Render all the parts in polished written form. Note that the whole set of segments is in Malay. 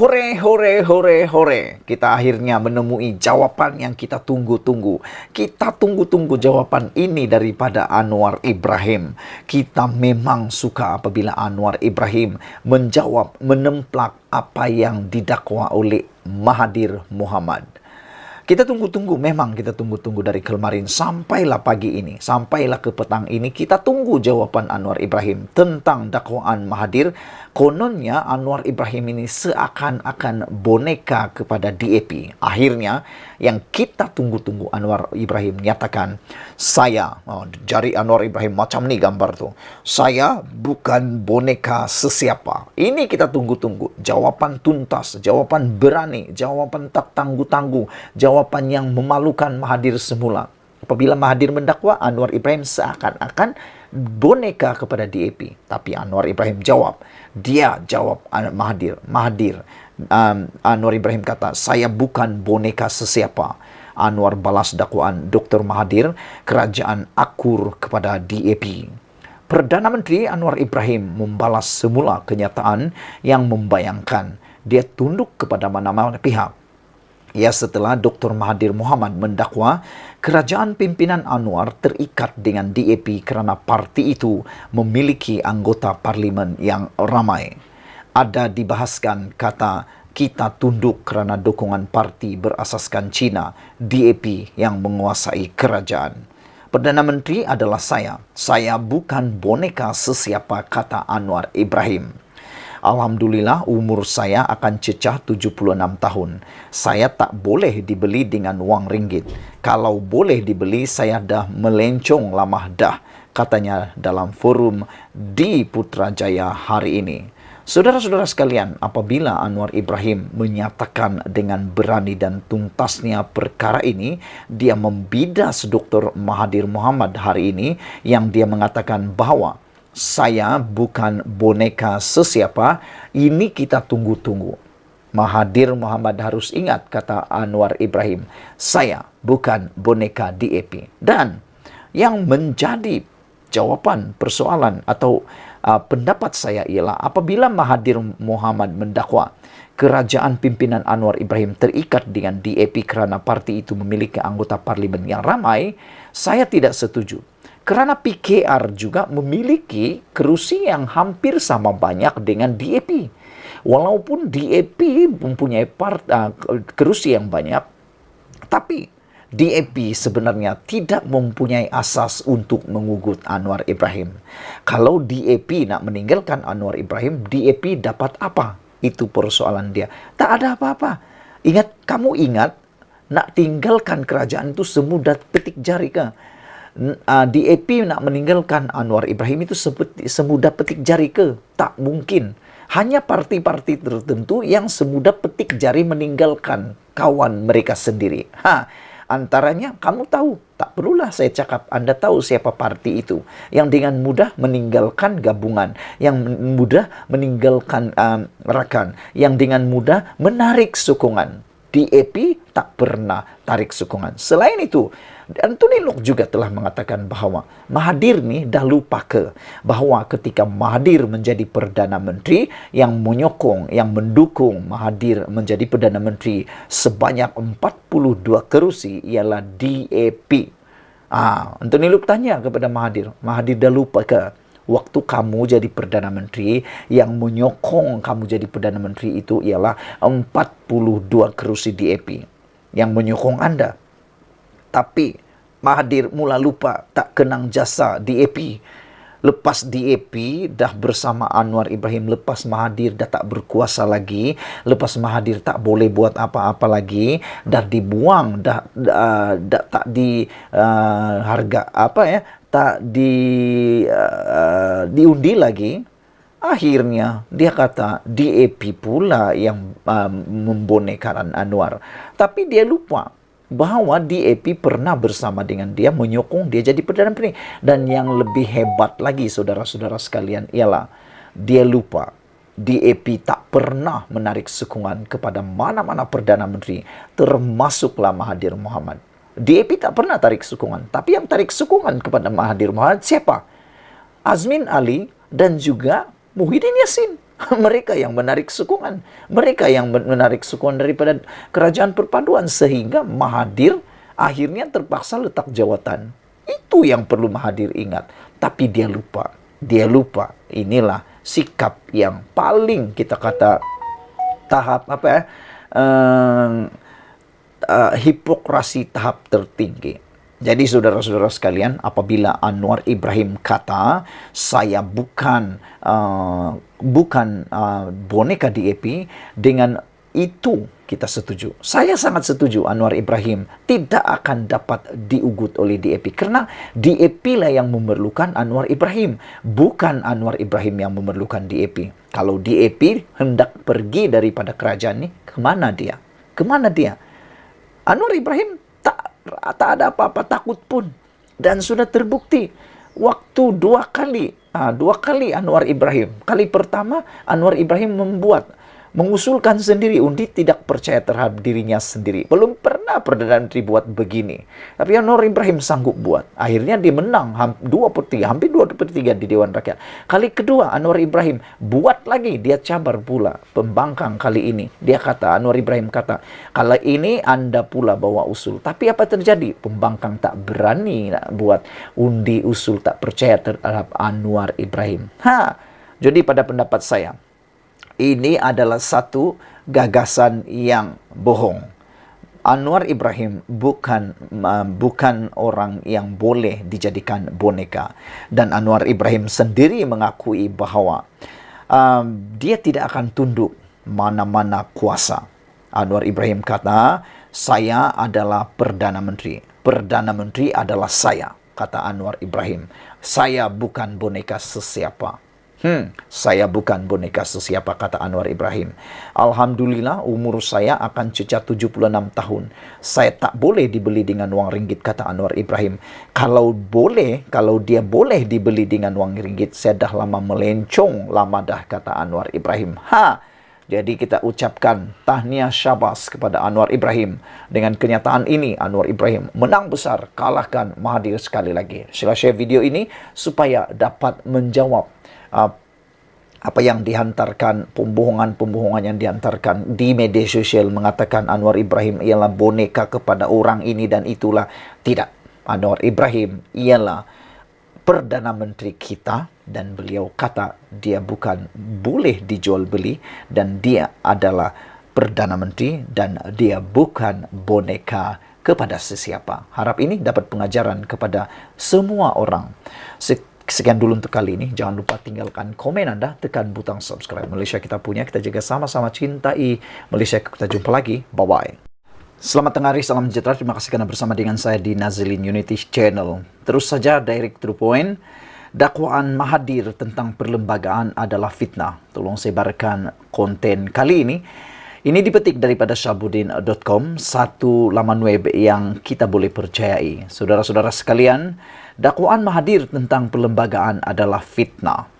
Hore, hore, hore, hore. Kita akhirnya menemui jawaban yang kita tunggu-tunggu. Kita tunggu-tunggu jawaban ini daripada Anwar Ibrahim. Kita memang suka apabila Anwar Ibrahim menjawab, menemplak apa yang didakwa oleh Mahathir Mohamad. Kita tunggu-tunggu, memang kita tunggu-tunggu dari kemarin sampailah pagi ini, sampailah ke petang ini, kita tunggu jawaban Anwar Ibrahim tentang dakwaan Mahathir. Kononnya Anwar Ibrahim ini seakan-akan boneka kepada DAP. Akhirnya yang kita tunggu-tunggu, Anwar Ibrahim nyatakan, jari Anwar Ibrahim macam ni gambar tu. Saya bukan boneka sesiapa. Ini kita tunggu-tunggu. Jawaban tuntas, jawaban berani, jawaban tak tangguh-tangguh, jawaban yang memalukan Mahathir semula. Apabila Mahathir mendakwa, Anwar Ibrahim seakan-akan boneka kepada DAP. Tapi Anwar Ibrahim jawab. Dia jawab Mahathir. Anwar Ibrahim kata, saya bukan boneka sesiapa. Anwar balas dakwaan Dr. Mahathir, kerajaan akur kepada DAP. Perdana Menteri Anwar Ibrahim membalas semula kenyataan yang membayangkan dia tunduk kepada mana-mana pihak. Ya, setelah Dr. Mahathir Mohamad mendakwa kerajaan pimpinan Anwar terikat dengan DAP kerana parti itu memiliki anggota parlimen yang ramai. Ada dibahaskan kata kita tunduk kerana dukungan parti berasaskan Cina, DAP yang menguasai kerajaan. Perdana Menteri adalah saya. Saya bukan boneka sesiapa, kata Anwar Ibrahim. Alhamdulillah umur saya akan cecah 76 tahun. Saya tak boleh dibeli dengan wang ringgit. Kalau boleh dibeli, saya dah melencong lama dah, katanya dalam forum di Putrajaya hari ini. Saudara-saudara sekalian, apabila Anwar Ibrahim menyatakan dengan berani dan tuntasnya perkara ini, dia membidas Dr. Mahathir Mohamad hari ini yang dia mengatakan bahawa saya bukan boneka sesiapa. Ini kita tunggu-tunggu. Mahathir Mohamad harus ingat, kata Anwar Ibrahim, saya bukan boneka DAP. Dan yang menjadi jawapan persoalan atau pendapat saya ialah apabila Mahathir Mohamad mendakwa kerajaan pimpinan Anwar Ibrahim terikat dengan DAP kerana parti itu memiliki anggota parlimen yang ramai, saya tidak setuju. Kerana PKR juga memiliki kerusi yang hampir sama banyak dengan DAP. Walaupun DAP mempunyai kerusi yang banyak, tapi DAP sebenarnya tidak mempunyai asas untuk mengugut Anwar Ibrahim. Kalau DAP nak meninggalkan Anwar Ibrahim, DAP dapat apa? Itu persoalan dia. Tak ada apa-apa. Kamu ingat, nak tinggalkan kerajaan itu semudah petik jari ke? DAP nak meninggalkan Anwar Ibrahim itu semudah petik jari ke? Tak mungkin. Hanya parti-parti tertentu yang semudah petik jari meninggalkan kawan mereka sendiri. Antaranya kamu tahu, tak perlulah saya cakap, Anda tahu siapa parti itu yang dengan mudah meninggalkan gabungan, yang mudah meninggalkan rakan, yang dengan mudah menarik sokongan. DAP tak pernah tarik sokongan. Selain itu, Anthony Locke juga telah mengatakan bahawa Mahathir ni dah lupa bahawa ketika Mahathir menjadi Perdana Menteri, yang menyokong, yang mendukung Mahathir menjadi Perdana Menteri sebanyak 42 kerusi ialah DAP. Anthony Locke tanya kepada Mahathir, Mahathir dah lupa waktu kamu jadi Perdana Menteri, yang menyokong kamu jadi Perdana Menteri itu ialah 42 kerusi DAP yang menyokong Anda. Tapi Mahathir mula lupa, tak kenang jasa DAP. Lepas DAP dah bersama Anwar Ibrahim, lepas Mahathir dah tak berkuasa lagi, lepas Mahathir tak boleh buat apa-apa lagi, dah dibuang, dah tak di diundi lagi. Akhirnya dia kata DAP pula yang membonekakan Anwar. Tapi dia lupa bahawa DAP pernah bersama dengan dia, menyokong dia jadi Perdana Menteri. Dan yang lebih hebat lagi, saudara-saudara sekalian, ialah dia lupa DAP tak pernah menarik sokongan kepada mana-mana Perdana Menteri, termasuklah Mahathir Mohamad. DAP tak pernah tarik sokongan. Tapi yang tarik sokongan kepada Mahathir Mohamad siapa? Azmin Ali dan juga Muhyiddin Yassin. Mereka yang menarik sokongan. Mereka yang menarik sokongan daripada kerajaan perpaduan. Sehingga Mahathir akhirnya terpaksa letak jawatan. Itu yang perlu Mahathir ingat. Tapi dia lupa. Dia lupa. Inilah sikap yang paling kita kata tahap apa ya? Hipokrasi tahap tertinggi. Jadi saudara-saudara sekalian, apabila Anwar Ibrahim kata saya bukan boneka DAP, dengan itu kita setuju. Saya sangat setuju Anwar Ibrahim tidak akan dapat diugut oleh DAP karena DAP lah yang memerlukan Anwar Ibrahim, bukan Anwar Ibrahim yang memerlukan DAP. Kalau DAP hendak pergi daripada kerajaan ini, kemana dia? Kemana dia? Anwar Ibrahim tak ada apa-apa, takut pun. Dan sudah terbukti waktu dua kali Anwar Ibrahim. Kali pertama Anwar Ibrahim mengusulkan sendiri, undi tidak percaya terhadap dirinya sendiri. Belum pernah Perdana Menteri buat begini. Tapi Anwar Ibrahim sanggup buat. Akhirnya dia menang hampir 2/3 di Dewan Rakyat. Kali kedua Anwar Ibrahim buat lagi, dia cabar pula. Pembangkang kali ini. Anwar Ibrahim kata, kalau ini Anda pula bawa usul. Tapi apa terjadi? Pembangkang tak berani nak buat undi usul, tak percaya terhadap Anwar Ibrahim. Jadi pada pendapat saya, ini adalah satu gagasan yang bohong. Anwar Ibrahim bukan orang yang boleh dijadikan boneka. Dan Anwar Ibrahim sendiri mengakui bahawa dia tidak akan tunduk mana-mana kuasa. Anwar Ibrahim kata, saya adalah Perdana Menteri. Perdana Menteri adalah saya, kata Anwar Ibrahim. Saya bukan boneka sesiapa. Saya bukan boneka sesiapa, kata Anwar Ibrahim. Alhamdulillah umur saya akan cacat 76 tahun. Saya tak boleh dibeli dengan wang ringgit, kata Anwar Ibrahim. Kalau dia boleh dibeli dengan wang ringgit, saya dah lama melencong, lama dah, kata Anwar Ibrahim. Jadi kita ucapkan tahniah syabas kepada Anwar Ibrahim. Dengan kenyataan ini, Anwar Ibrahim menang besar, kalahkan Mahathir sekali lagi. Sila share video ini supaya dapat menjawab apa yang dihantarkan, pembohongan yang dihantarkan di media sosial mengatakan Anwar Ibrahim ialah boneka kepada orang ini dan itulah. Tidak. Anwar Ibrahim ialah Perdana Menteri kita dan beliau kata dia bukan boleh dijual beli dan dia adalah Perdana Menteri dan dia bukan boneka kepada sesiapa. Harap ini dapat pengajaran kepada semua orang. Sekian dulu untuk kali ini. Jangan lupa tinggalkan komen Anda, tekan butang subscribe. Malaysia kita punya, kita jaga sama-sama cintai Malaysia. Kita jumpa lagi. Bye-bye. Selamat tengah hari, salam sejahtera. Terima kasih karena bersama dengan saya di Nazilin Unity Channel. Terus saja direct to the point. Dakwaan Mahathir tentang perlembagaan adalah fitnah. Tolong sebarkan konten kali ini. Ini dipetik daripada Syahbudin.com, satu laman web yang kita boleh percayai. Saudara-saudara sekalian, dakwaan Mahathir tentang perlembagaan adalah fitnah.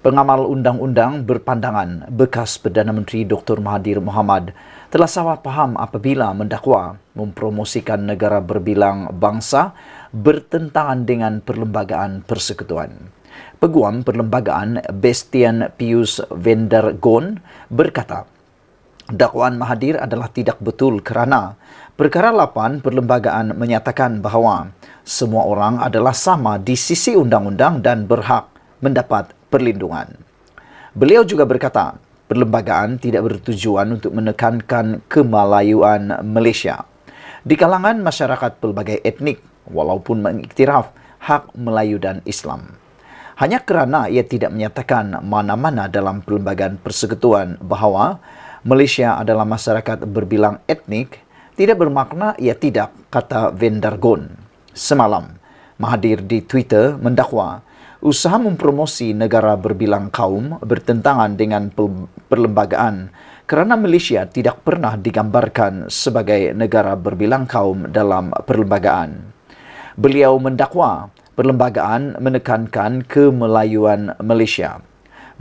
Pengamal undang-undang berpandangan bekas Perdana Menteri Dr. Mahathir Mohamad telah salah faham apabila mendakwa mempromosikan negara berbilang bangsa bertentangan dengan perlembagaan persekutuan. Peguam perlembagaan Bastian Pius Vendragon berkata, dakwaan Mahathir adalah tidak betul kerana perkara 8 perlembagaan menyatakan bahawa semua orang adalah sama di sisi undang-undang dan berhak mendapat perlindungan. Beliau juga berkata, perlembagaan tidak bertujuan untuk menekankan kemalayuan Malaysia di kalangan masyarakat pelbagai etnik walaupun mengiktiraf hak Melayu dan Islam. Hanya kerana ia tidak menyatakan mana-mana dalam perlembagaan persekutuan bahawa Malaysia adalah masyarakat berbilang etnik, tidak bermakna ia tidak, kata Vendragon. Semalam, Mahathir di Twitter mendakwa usaha mempromosi negara berbilang kaum bertentangan dengan perlembagaan kerana Malaysia tidak pernah digambarkan sebagai negara berbilang kaum dalam perlembagaan. Beliau mendakwa perlembagaan menekankan kemelayuan Malaysia.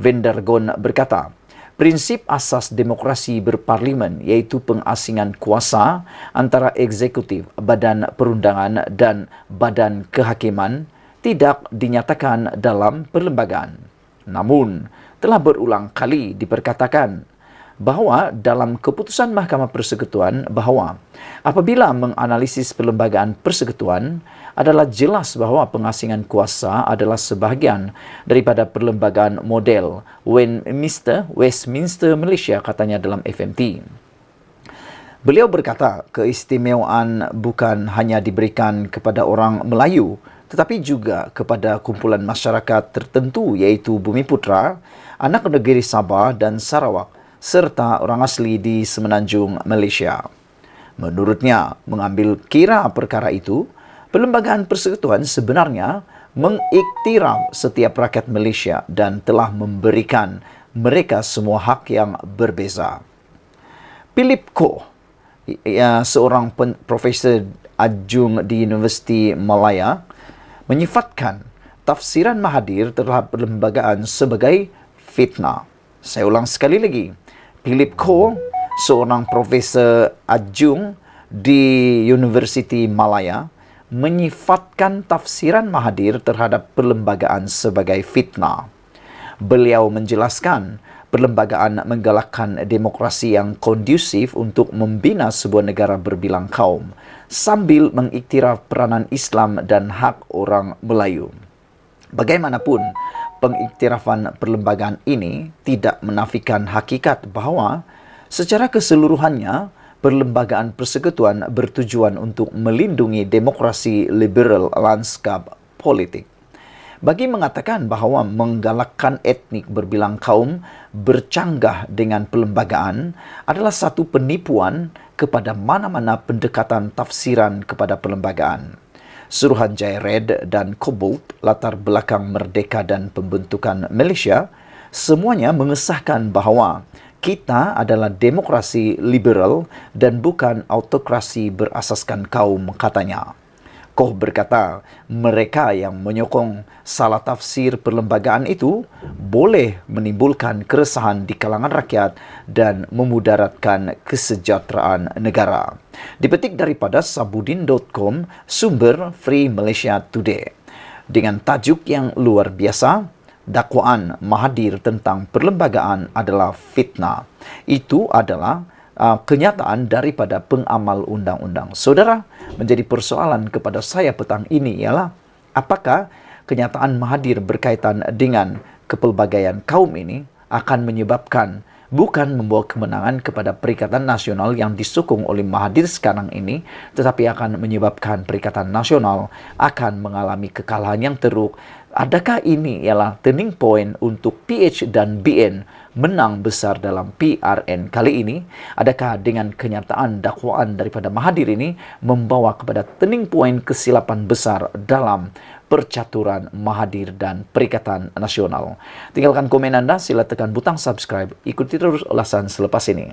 Vendragon berkata, prinsip asas demokrasi berparlimen iaitu pengasingan kuasa antara eksekutif, badan perundangan dan badan kehakiman tidak dinyatakan dalam perlembagaan. Namun, telah berulang kali diperkatakan bahwa dalam keputusan Mahkamah Persekutuan bahwa apabila menganalisis perlembagaan persekutuan adalah jelas bahwa pengasingan kuasa adalah sebahagian daripada perlembagaan model Westminster Malaysia, katanya dalam FMT. Beliau berkata keistimewaan bukan hanya diberikan kepada orang Melayu tetapi juga kepada kumpulan masyarakat tertentu iaitu Bumiputra, anak negeri Sabah dan Sarawak serta orang asli di Semenanjung Malaysia. Menurutnya, mengambil kira perkara itu, perlembagaan persekutuan sebenarnya mengiktiraf setiap rakyat Malaysia dan telah memberikan mereka semua hak yang berbeza. Philip Koh, seorang profesor adjung di Universiti Malaya, menyifatkan tafsiran Mahathir terhadap perlembagaan sebagai fitnah. Saya ulang sekali lagi. Philip Koh, seorang profesor adjung di Universiti Malaya, menyifatkan tafsiran Mahathir terhadap perlembagaan sebagai fitnah. Beliau menjelaskan perlembagaan menggalakkan demokrasi yang kondusif untuk membina sebuah negara berbilang kaum sambil mengiktiraf peranan Islam dan hak orang Melayu. Bagaimanapun, pengiktirafan perlembagaan ini tidak menafikan hakikat bahawa secara keseluruhannya perlembagaan persekutuan bertujuan untuk melindungi demokrasi liberal lanskap politik. Bagi mengatakan bahawa menggalakkan etnik berbilang kaum bercanggah dengan perlembagaan adalah satu penipuan kepada mana-mana pendekatan tafsiran kepada perlembagaan. Suruhanjaya Red dan Cobalt, latar belakang merdeka dan pembentukan Malaysia, semuanya mengesahkan bahawa kita adalah demokrasi liberal dan bukan autokrasi berasaskan kaum, katanya. Koh berkata, mereka yang menyokong salah tafsir perlembagaan itu boleh menimbulkan keresahan di kalangan rakyat dan memudaratkan kesejahteraan negara. Dipetik daripada sabudin.com, sumber Free Malaysia Today. Dengan tajuk yang luar biasa, dakwaan Mahathir tentang perlembagaan adalah fitnah. Itu adalah kenyataan daripada pengamal undang-undang. Saudara, menjadi persoalan kepada saya petang ini ialah apakah kenyataan Mahathir berkaitan dengan kepelbagaian kaum ini akan menyebabkan bukan membawa kemenangan kepada Perikatan Nasional yang disokong oleh Mahathir sekarang ini, tetapi akan menyebabkan Perikatan Nasional akan mengalami kekalahan yang teruk. Adakah ini ialah turning point untuk PH dan BN menang besar dalam PRN kali ini? Adakah dengan kenyataan dakwaan daripada Mahathir ini membawa kepada turning point kesilapan besar dalam percaturan Mahathir dan Perikatan Nasional? Tinggalkan komen anda, sila tekan butang subscribe, ikuti terus ulasan selepas ini.